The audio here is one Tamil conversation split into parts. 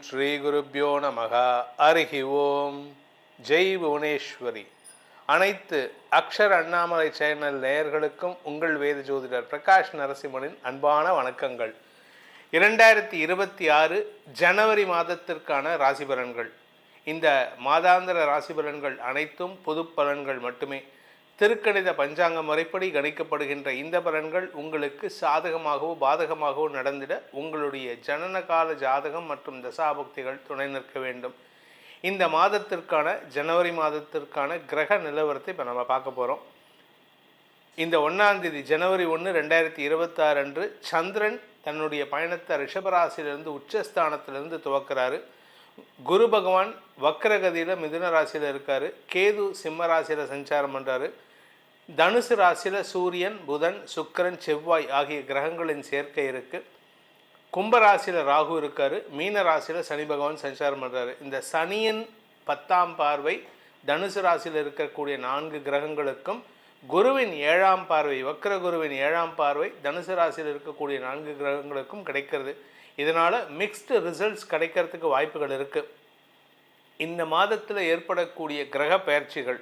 ஸ்ரீ குருப்யோ நமக. ஹரிஹி ஓம். ஜெய் புவனேஸ்வரி. அனைத்து அக்ஷர் அண்ணாமலை சேனல் நேயர்களுக்கும் உங்கள் வேத ஜோதிடர் பிரகாஷ் நரசிம்மனின் அன்பான வணக்கங்கள். 2026 ஜனவரி மாதத்திற்கான ராசி பலன்கள். இந்த மாதாந்திர ராசி பலன்கள் அனைத்தும் பொது பலன்கள் மட்டுமே. திருக்கணித பஞ்சாங்க முறைப்படி கணிக்கப்படுகின்ற இந்த பலன்கள் உங்களுக்கு சாதகமாகவோ பாதகமாகவோ நடந்திட உங்களுடைய ஜனனகால ஜாதகம் மற்றும் தசாபக்திகள் துணை நிற்க வேண்டும். இந்த மாதத்திற்கான ஜனவரி மாதத்திற்கான கிரக நிலவரத்தை இப்போ நம்ம பார்க்க போகிறோம். இந்த 1ஆம் தேதி ஜனவரி 1, 2026 அன்று சந்திரன் தன்னுடைய பயணத்தை ரிஷபராசியிலிருந்து உச்சஸ்தானத்திலிருந்து துவக்கிறாரு. குரு பகவான் வக்ரகதியில் மிதுன ராசியில் இருக்கார். கேது சிம்ம ராசியில் சஞ்சாரம் பண்ணுறாரு. தனுசு ராசியில் சூரியன், புதன், சுக்கிரன், செவ்வாய் ஆகிய கிரகங்களின் சேர்க்கை இருக்குது. கும்பராசியில் ராகு இருக்கார். மீன ராசியில் சனி பகவான் சஞ்சாரம் பண்ணுறாரு. இந்த சனியின் 10ஆம் பார்வை தனுசு ராசியில் இருக்கக்கூடிய 4 கிரகங்களுக்கும், குருவின் 7ஆம் பார்வை, வக்ர குருவின் 7ஆம் பார்வை தனுசு ராசியில் இருக்கக்கூடிய 4 கிரகங்களுக்கும் கிடைக்கிறது. இதனால் மிக்ஸ்டு ரிசல்ட்ஸ் கிடைக்கிறதுக்கு வாய்ப்புகள் இருக்குது. இந்த மாதத்தில் ஏற்படக்கூடிய கிரக பயிற்சிகள்,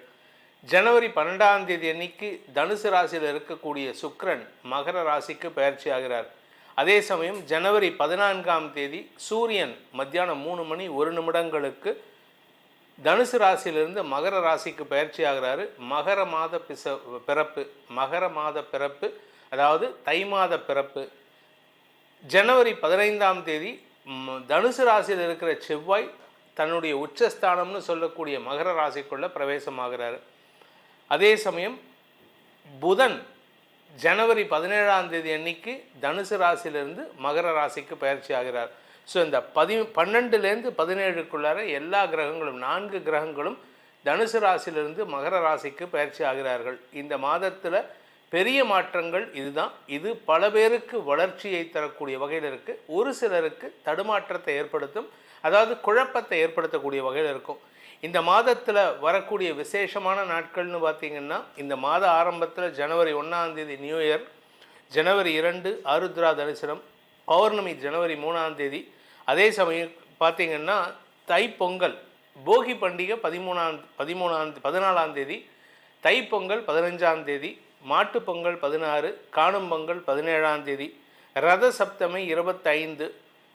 ஜனவரி 12ஆம் தேதி அன்னைக்கு தனுசு ராசியில் இருக்கக்கூடிய சுக்கிரன் மகர ராசிக்கு பயிற்சி ஆகிறார். அதே சமயம் ஜனவரி 14ஆம் தேதி சூரியன் மத்தியானம் 3:01 தனுசு ராசியிலிருந்து மகர ராசிக்கு பயிற்சி ஆகிறாரு. மகர மாத பிறப்பு அதாவது தை மாத பிறப்பு. ஜனவரி 15ஆம் தேதி தனுசு ராசியில் இருக்கிற செவ்வாய் தன்னுடைய உச்சஸ்தானம்னு சொல்லக்கூடிய மகர ராசிக்குள்ள பிரவேசமாகிறாரு. அதே சமயம் புதன் ஜனவரி 17ஆம் தேதி அன்னைக்கு தனுசு ராசியிலிருந்து மகர ராசிக்கு பயிற்சி ஆகிறார். ஸோ இந்த 12லேருந்து 17க்குள்ளார எல்லா கிரகங்களும் 4 கிரகங்களும் தனுசு ராசியிலிருந்து மகர ராசிக்கு பயிற்சி ஆகிறார்கள். இந்த மாதத்தில் பெரிய மாற்றங்கள் இதுதான். இது பல பேருக்கு வளர்ச்சியை தரக்கூடிய வகையில் இருக்குது. ஒரு சிலருக்கு தடுமாற்றத்தை ஏற்படுத்தும், அதாவது குழப்பத்தை ஏற்படுத்தக்கூடிய வகையில் இருக்கும். இந்த மாதத்தில் வரக்கூடிய விசேஷமான நாட்கள்னு பார்த்திங்கன்னா, இந்த மாத ஆரம்பத்தில் ஜனவரி 1ஆம் தேதி நியூ இயர், ஜனவரி 2 ஆருத்ரா தரிசனம், பௌர்ணமி ஜனவரி 3ஆம் தேதி. அதே சமயம் பார்த்திங்கன்னா தைப்பொங்கல், போகி பண்டிகை 14ஆம் தேதி, தைப்பொங்கல் 15ஆம் தேதி, மாட்டுப்பொங்கல் 16, காணும் பொங்கல் 17ஆம் தேதி, ரத சப்தமி 25.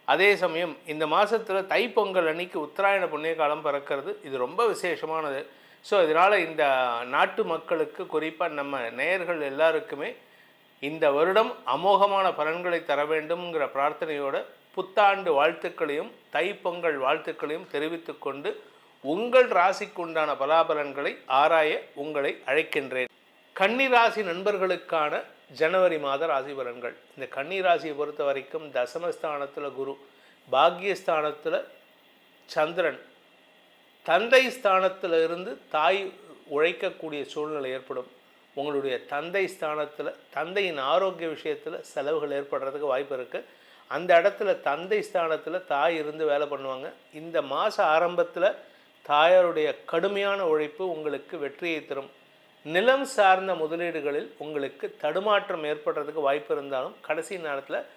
அதே சமயம் இந்த மாதத்தில் தைப்பொங்கல் அன்னைக்கு உத்தராயண புண்ணிய காலம் பிறக்கிறது. இது ரொம்ப விசேஷமானது. ஸோ இதனால் இந்த நாட்டு மக்களுக்கு, குறிப்பாக நம்ம நேயர்கள் எல்லாருக்குமே இந்த வருடம் அமோகமான பலன்களை தர வேண்டும்ங்கிற பிரார்த்தனையோட புத்தாண்டு வாழ்த்துக்களையும் தைப்பொங்கல் வாழ்த்துக்களையும் தெரிவித்து கொண்டு உங்கள் ராசிக்குண்டான பலாபலன்களை ஆராய உங்களை அழைக்கின்றேன். கன்னிராசி நண்பர்களுக்கான ஜனவரி மாத ராசி பலன்கள். இந்த கன்னிராசியை பொறுத்த வரைக்கும் தசமஸ்தானத்தில் குரு, பாக்யஸ்தானத்தில் சந்திரன், தந்தை ஸ்தானத்தில் இருந்து தாய் உழைக்கக்கூடிய சூழ்நிலை ஏற்படும். உங்களுடைய தந்தை ஸ்தானத்தில் தந்தையின் ஆரோக்கிய விஷயத்தில் செலவுகள் ஏற்படுறதுக்கு வாய்ப்பு இருக்குது. அந்த இடத்துல தந்தை ஸ்தானத்தில் தாய் இருந்து வேலை பண்ணுவாங்க. இந்த மாத ஆரம்பத்தில் தாயாருடைய கடுமையான உழைப்பு உங்களுக்கு வெற்றியை தரும். நிலம் சார்ந்த முதலீடுகளில் உங்களுக்கு தடுமாற்றம் ஏற்படுறதுக்கு வாய்ப்பு இருந்தாலும் கடைசி நேரத்தில்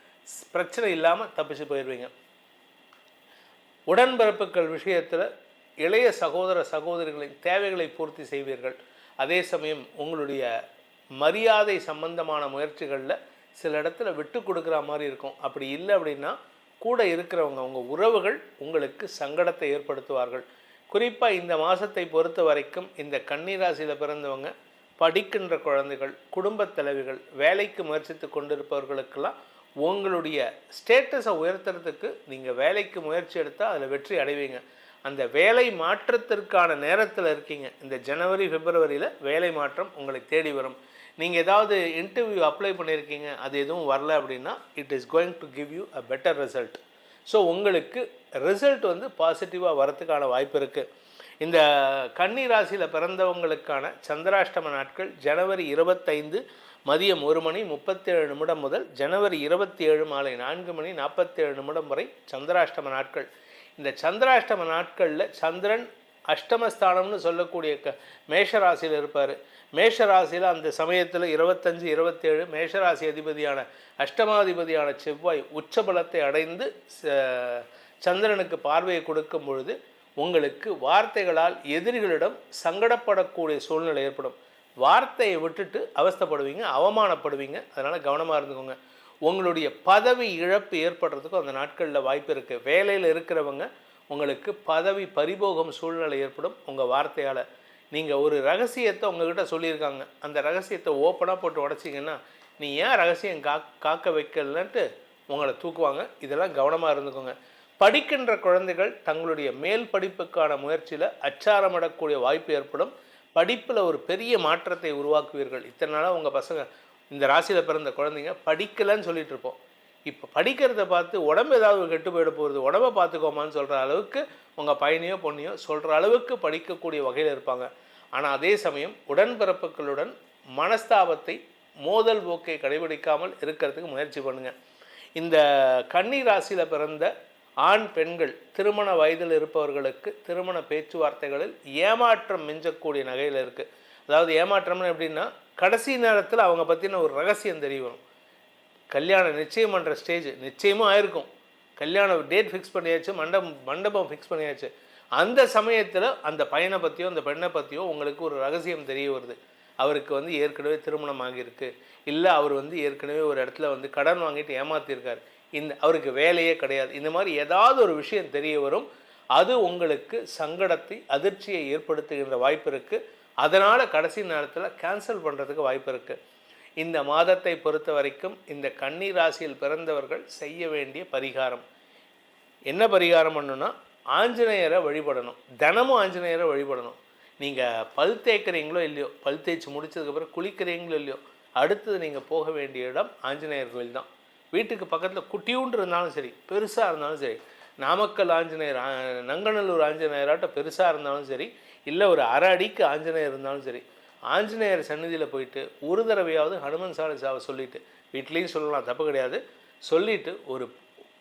பிரச்சனை இல்லாமல் தப்பிச்சு போயிடுவீங்க. உடன்பிறப்புகள் விஷயத்தில் இளைய சகோதர சகோதரிகளின் தேவைகளை பூர்த்தி செய்வீர்கள். அதே சமயம் உங்களுடைய மரியாதை சம்பந்தமான முயற்சிகளில் சில இடத்துல விட்டு கொடுக்குற மாதிரி இருக்கும். அப்படி இல்லை அப்படின்னா கூட இருக்கிறவங்க, உங்கள் உறவுகள் உங்களுக்கு சங்கடத்தை ஏற்படுத்துவார்கள். குறிப்பாக இந்த மாதத்தை பொறுத்த வரைக்கும் இந்த கன்னிராசியில் பிறந்தவங்க, படிக்கின்ற குழந்தைகள், குடும்பத் தலைவிகள், வேலைக்கு முயற்சித்து கொண்டிருப்பவர்களுக்கெல்லாம் உங்களுடைய ஸ்டேட்டஸை உயர்த்துறதுக்கு நீங்கள் வேலைக்கு முயற்சி எடுத்தால் அதில் வெற்றி அடைவீங்க. அந்த வேலை மாற்றத்திற்கான நேரத்தில் இருக்கீங்க. இந்த ஜனவரி பிப்ரவரியில் வேலை மாற்றம் உங்களை தேடி வரும். நீங்கள் ஏதாவது இன்டர்வியூ அப்ளை பண்ணியிருக்கீங்க, அது எதுவும் வரல அப்படின்னா it is going to give you a better result. So உங்களுக்கு ரிசல்ட் பாசிட்டிவாக வரத்துக்கான வாய்ப்பு இருக்குது. இந்த கன்னி ராசியில் பிறந்தவங்களுக்கான சந்திராஷ்டம நாட்கள் ஜனவரி 25 மதியம் 1:37 முதல் ஜனவரி 27 மாலை 4:47 வரை சந்திராஷ்டம நாட்கள். இந்த சந்திராஷ்டம நாட்களில் சந்திரன் அஷ்டமஸ்தானம்னு சொல்லக்கூடிய மேஷராசியில் இருப்பார். மேஷராசியில் அந்த சமயத்தில் 25, 27 மேஷராசி அதிபதியான அஷ்டமாதிபதியான செவ்வாய் உச்சபலத்தை அடைந்து சந்திரனுக்கு பார்வையை கொடுக்கும் பொழுது உங்களுக்கு வார்த்தைகளால் எதிரிகளிடம் சங்கடப்படக்கூடிய சூழ்நிலை ஏற்படும். வார்த்தையை விட்டுட்டு அவஸ்தைப்படுவீங்க, அவமானப்படுவீங்க. அதனால் கவனமாக இருந்துக்கோங்க. உங்களுடைய பதவி இழப்பு ஏற்படுறதுக்கும் அந்த நாட்களில் வாய்ப்பு இருக்குது. வேலையில் இருக்கிறவங்க உங்களுக்கு பதவி பறிபோகம் சூழ்நிலை ஏற்படும் உங்கள் வார்த்தையால். நீங்கள் ஒரு ரகசியத்தை உங்ககிட்ட சொல்லியிருக்காங்க, அந்த ரகசியத்தை ஓப்பனாக போட்டு உடச்சிங்கன்னா நீ ஏன் ரகசியம் காக்க வைக்கலன்ட்டு உங்களை தூக்குவாங்க. இதெல்லாம் கவனமாக இருந்துக்கோங்க. படிக்கின்ற குழந்தைகள் தங்களுடைய மேல் படிப்புக்கான முயற்சியில் அச்சாரமிடக்கூடிய வாய்ப்பு ஏற்படும். படிப்பில் ஒரு பெரிய மாற்றத்தை உருவாக்குவீர்கள். இத்தனை நாளாக உங்கள் பசங்க இந்த ராசியில் பிறந்த குழந்தைங்க படிக்கலைன்னு சொல்லிட்டு இருப்போம். இப்போ படிக்கிறத பார்த்து உடம்பு ஏதாவது கெட்டு போயிட போகிறது, உடம்பை பார்த்துக்கோமான்னு சொல்கிற அளவுக்கு உங்கள் பையனையோ பொண்ணையோ சொல்கிற அளவுக்கு படிக்கக்கூடிய வகையில் இருப்பாங்க. ஆனால் அதே சமயம் உடன்பிறப்புகளுடன் மனஸ்தாபத்தை, மோதல் போக்கை கடைபிடிக்காமல் இருக்கிறதுக்கு முயற்சி பண்ணுங்கள். இந்த கன்னி ராசியில் பிறந்த ஆண் பெண்கள் திருமண வயதில் இருப்பவர்களுக்கு திருமண பேச்சுவார்த்தைகளில் ஏமாற்றம் மிஞ்சக்கூடிய நகையில் இருக்குது. அதாவது ஏமாற்றம்னு எப்படின்னா, கடைசி நேரத்தில் அவங்க பற்றின ஒரு ரகசியம் தெரிய வரும். கல்யாணம் நிச்சயம் பண்ணுற ஸ்டேஜ் நிச்சயமும் ஆயிருக்கும், கல்யாணம் டேட் ஃபிக்ஸ் பண்ணியாச்சு, மண்டபம் ஃபிக்ஸ் பண்ணியாச்சு. அந்த சமயத்தில் அந்த பையனை பற்றியோ அந்த பெண்ணை பற்றியோ உங்களுக்கு ஒரு ரகசியம் தெரிய வருது. அவருக்கு ஏற்கனவே திருமணம் ஆகியிருக்கு, இல்லை அவர் ஏற்கனவே ஒரு இடத்துல கடன் வாங்கிட்டு ஏமாற்றிருக்கார், அவருக்கு வேலையே கிடையாது. இந்த மாதிரி ஏதாவது ஒரு விஷயம் தெரிய வரும். அது உங்களுக்கு சங்கடத்தை, அதிர்ச்சியை ஏற்படுத்துகின்ற வாய்ப்பு இருக்குது. அதனால் கடைசி நேரத்தில் கேன்சல் பண்ணுறதுக்கு வாய்ப்பு இருக்குது. இந்த மாதத்தை பொறுத்த வரைக்கும் இந்த கன்னி ராசியில் பிறந்தவர்கள் செய்ய வேண்டிய பரிகாரம் என்ன பரிகாரம் பண்ணுன்னா, ஆஞ்சநேயரை வழிபடணும். தினமும் ஆஞ்சநேயரை வழிபடணும். நீங்கள் பல் தேய்க்கிறீங்களோ இல்லையோ, பல் தேய்ச்சி முடிச்சதுக்கப்புறம் குளிக்கிறீங்களோ இல்லையோ, அடுத்தது நீங்கள் போக வேண்டிய இடம் ஆஞ்சநேயர் கோயில் தான். வீட்டுக்கு பக்கத்தில் குட்டியூண்டு இருந்தாலும் சரி, பெருசாக இருந்தாலும் சரி, நாமக்கல் ஆஞ்சநேயர், நங்கநல்லூர் ஆஞ்சநேயராட்ட பெருசாக இருந்தாலும் சரி, இல்லை ஒரு அரை அடிக்கு ஆஞ்சநேயர் இருந்தாலும் சரி, ஆஞ்சநேயர் சன்னதியில் போயிட்டு ஒரு தடவையாவது ஹனுமன் சாலிசாவை சொல்லிவிட்டு, வீட்லேயும் சொல்லலாம், தப்பு கிடையாது, சொல்லிவிட்டு ஒரு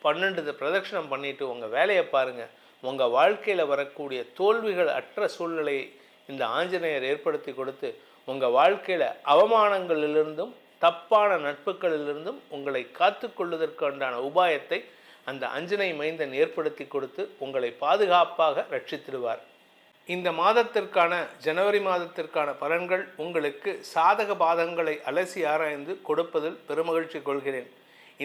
12 பிரதட்சணம் பண்ணிவிட்டு உங்கள் வேலையை பாருங்கள். உங்கள் வாழ்க்கையில் வரக்கூடிய தோல்விகள் அற்ற சூழ்நிலையை இந்த ஆஞ்சநேயர் ஏற்படுத்தி கொடுத்து உங்கள் வாழ்க்கையில் அவமானங்களிலிருந்தும் தப்பான நட்புகளிலிருந்தும் உங்களை காத்து கொள்வதற்குண்டான உபாயத்தை அந்த அஞ்சனை மைந்தன் ஏற்படுத்தி கொடுத்து உங்களை பாதுகாப்பாக ரட்சித்திடுவார். இந்த மாதத்திற்கான ஜனவரி மாதத்திற்கான பலன்கள் உங்களுக்கு சாதக பாதங்களை அலசி ஆராய்ந்து கொடுப்பதில் பெருமகிழ்ச்சி கொள்கிறேன்.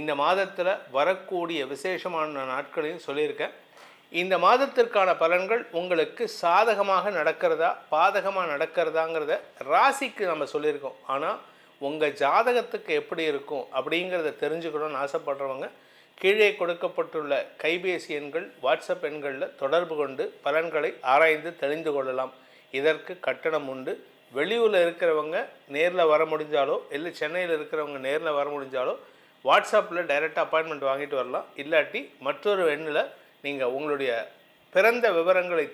இந்த மாதத்தில் வரக்கூடிய விசேஷமான நாட்களையும் சொல்லியிருக்கேன். இந்த மாதத்திற்கான பலன்கள் உங்களுக்கு சாதகமாக நடக்கிறதா பாதகமாக நடக்கிறதாங்கிறத ராசிக்கு நம்ம சொல்லியிருக்கோம். ஆனால் உங்கள் ஜாதகத்துக்கு எப்படி இருக்கும் அப்படிங்கிறத தெரிஞ்சுக்கணும்னு ஆசைப்படுறவங்க கீழே கொடுக்கப்பட்டுள்ள கைபேசி எண்கள், வாட்ஸ்அப் எண்களில் தொடர்பு கொண்டு பலன்களை ஆராய்ந்து தெரிந்து கொள்ளலாம். இதற்கு கட்டணம் உண்டு. வெளியூரில் இருக்கிறவங்க நேரில் வர முடிஞ்சாலோ, இல்லை சென்னையில் இருக்கிறவங்க நேரில் வர முடிஞ்சாலோ வாட்ஸ்அப்பில் டைரெக்டாக அப்பாயின்மெண்ட் வாங்கிட்டு வரலாம். இல்லாட்டி மற்றொரு எண்ணில் நீங்கள் உங்களுடைய பிறந்த விவரங்களை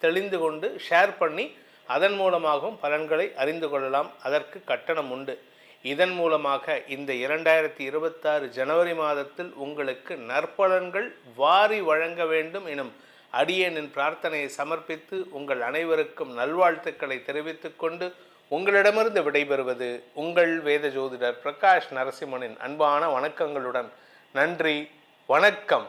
தெளிந்து கொண்டு ஷேர் பண்ணி அதன் மூலமாகவும் பலன்களை அறிந்து கொள்ளலாம். அதற்கு கட்டணம் உண்டு. இதன் மூலமாக இந்த 2026 ஜனவரி மாதத்தில் உங்களுக்கு நற்பலன்கள் வாரி வழங்க வேண்டும் எனும் அடியேனின் பிரார்த்தனையை சமர்ப்பித்து உங்கள் அனைவருக்கும் நல்வாழ்த்துக்களை தெரிவித்துக் கொண்டு உங்களிடமிருந்து விடைபெறுவது உங்கள் வேத ஜோதிடர் பிரகாஷ் நரசிம்மனின் அன்பான வணக்கங்களுடன். நன்றி, வணக்கம்.